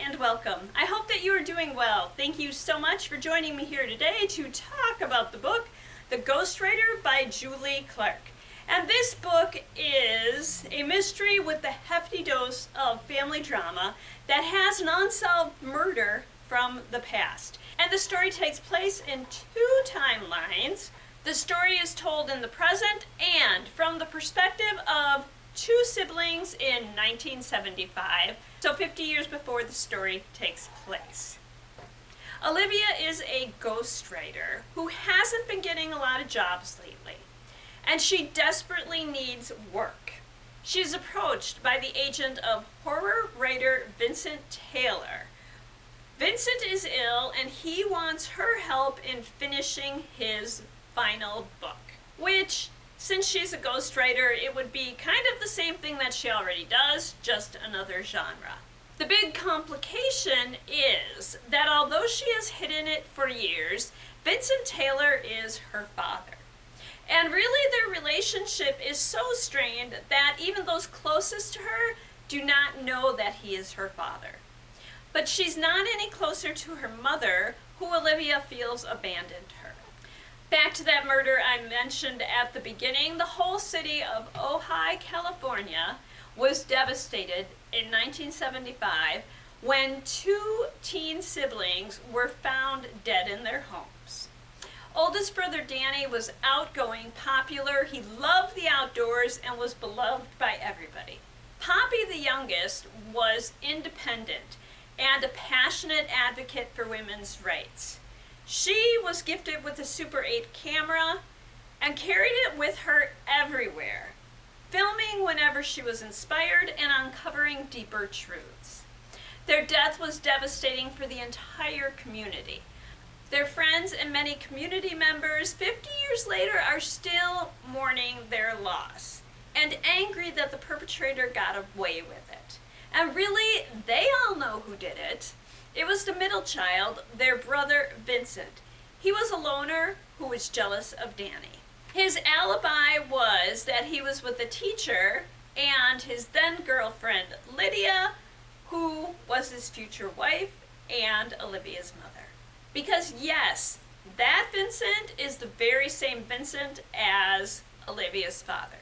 and welcome. I hope that you are doing well. Thank you so much for joining me here today to talk about the book, The Ghostwriter by Julie Clark. And this book is a mystery with a hefty dose of family drama that has an unsolved murder from the past. And the story takes place in two timelines. The story is told in the present and from the perspective of two siblings in 1975, so 50 years before the story takes place. Olivia is a ghostwriter who hasn't been getting a lot of jobs lately, and she desperately needs work. She's approached by the agent of horror writer Vincent Taylor. Vincent is ill, and he wants her help in finishing his final book, which, since she's a ghostwriter, it would be kind of the same thing that she already does, just another genre. The big complication is that although she has hidden it for years, Vincent Taylor is her father. And really their relationship is so strained that even those closest to her do not know that he is her father. But she's not any closer to her mother, who Olivia feels abandoned her. Back to that murder I mentioned at the beginning, the whole city of Ojai, California was devastated in 1975 when two teen siblings were found dead in their homes. Oldest brother Danny was outgoing, popular, he loved the outdoors and was beloved by everybody. Poppy, the youngest, was independent and a passionate advocate for women's rights. She was gifted with a Super 8 camera and carried it with her everywhere, filming whenever she was inspired and uncovering deeper truths. Their death was devastating for the entire community. Their friends and many community members 50 years later are still mourning their loss and angry that the perpetrator got away with it. And really, they all know who did it. It was the middle child, their brother Vincent. He was a loner who was jealous of Danny. His alibi was that he was with a teacher and his then girlfriend Lydia, who was his future wife and Olivia's mother. Because yes, that Vincent is the very same Vincent as Olivia's father.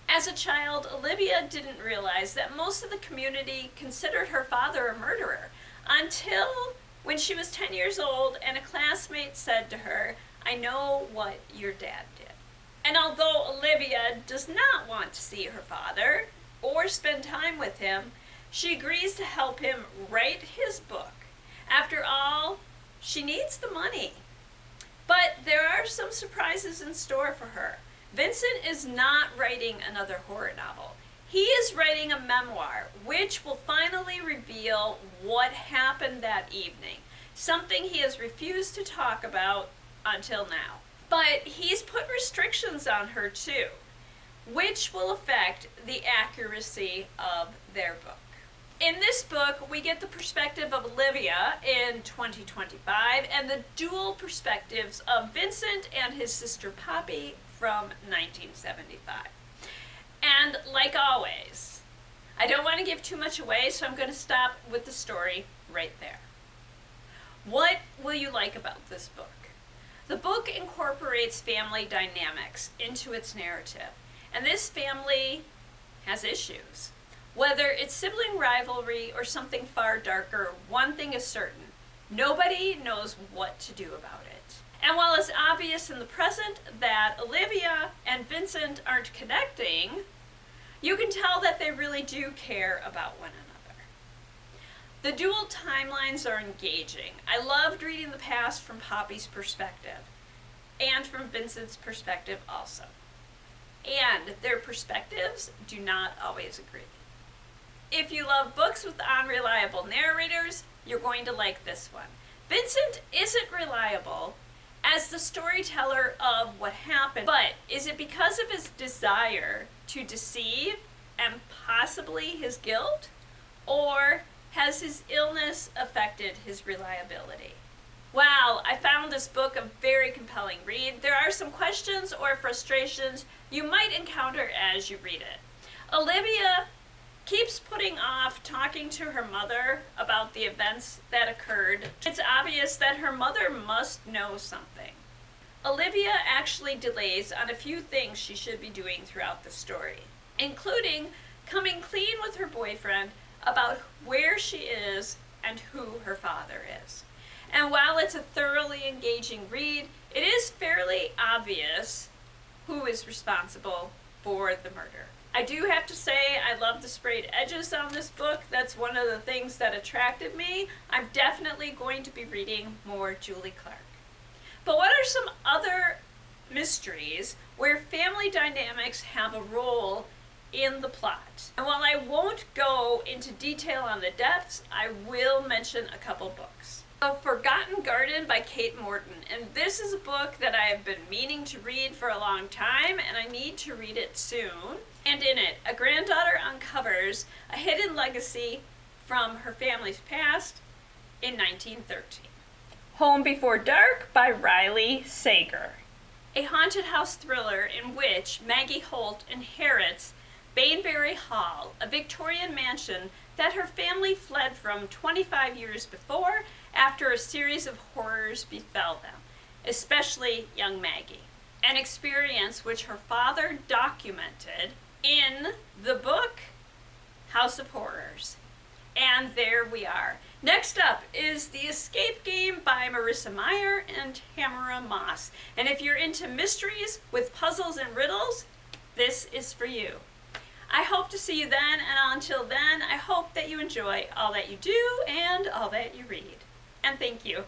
As a child, Olivia didn't realize that most of the community considered her father a murderer, until when she was 10 years old and a classmate said to her, "I know what your dad did." And although Olivia does not want to see her father or spend time with him, she agrees to help him write his book. After all, she needs the money. But there are some surprises in store for her. Vincent is not writing another horror novel. He is writing a memoir, which will finally reveal what happened that evening, something he has refused to talk about until now. But he's put restrictions on her too, which will affect the accuracy of their book. In this book, we get the perspective of Olivia in 2025 and the dual perspectives of Vincent and his sister Poppy from 1975. And like always, I don't want to give too much away, so I'm going to stop with the story right there. What will you like about this book? The book incorporates family dynamics into its narrative, and this family has issues. Whether it's sibling rivalry or something far darker, one thing is certain: nobody knows what to do about it. And while it's obvious in the present that Olivia and Vincent aren't connecting, you can tell that they really do care about one another. The dual timelines are engaging. I loved reading the past from Poppy's perspective, and from Vincent's perspective also. And their perspectives do not always agree. If you love books with unreliable narrators, you're going to like this one. Vincent isn't reliable as the storyteller of what happened, but is it because of his desire to deceive and possibly his guilt? Or has his illness affected his reliability? Wow, I found this book a very compelling read. There are some questions or frustrations you might encounter as you read it. Olivia keeps putting off talking to her mother about the events that occurred. It's obvious that her mother must know something. Olivia actually delays on a few things she should be doing throughout the story, including coming clean with her boyfriend about where she is and who her father is. And while it's a thoroughly engaging read, it is fairly obvious who is responsible for the murder. I do have to say I love the sprayed edges on this book. That's one of the things that attracted me. I'm definitely going to be reading more Julie Clark. But what are some other mysteries where family dynamics have a role in the plot? And while I won't go into detail on the deaths, I will mention a couple books. The Forgotten Garden by Kate Morton, and this is a book that I have been meaning to read for a long time, and I need to read it soon. And in it, a granddaughter uncovers a hidden legacy from her family's past in 1913. Home Before Dark by Riley Sager, a haunted house thriller in which Maggie Holt inherits Bainbury Hall, a Victorian mansion that her family fled from 25 years before after a series of horrors befell them, especially young Maggie, an experience which her father documented in the book House of Horrors. And there we are. Next up is The Escape Game by Marissa Meyer and Tamara Moss. And if you're into mysteries with puzzles and riddles, this is for you. I hope to see you then, and until then, I hope that you enjoy all that you do and all that you read. And thank you.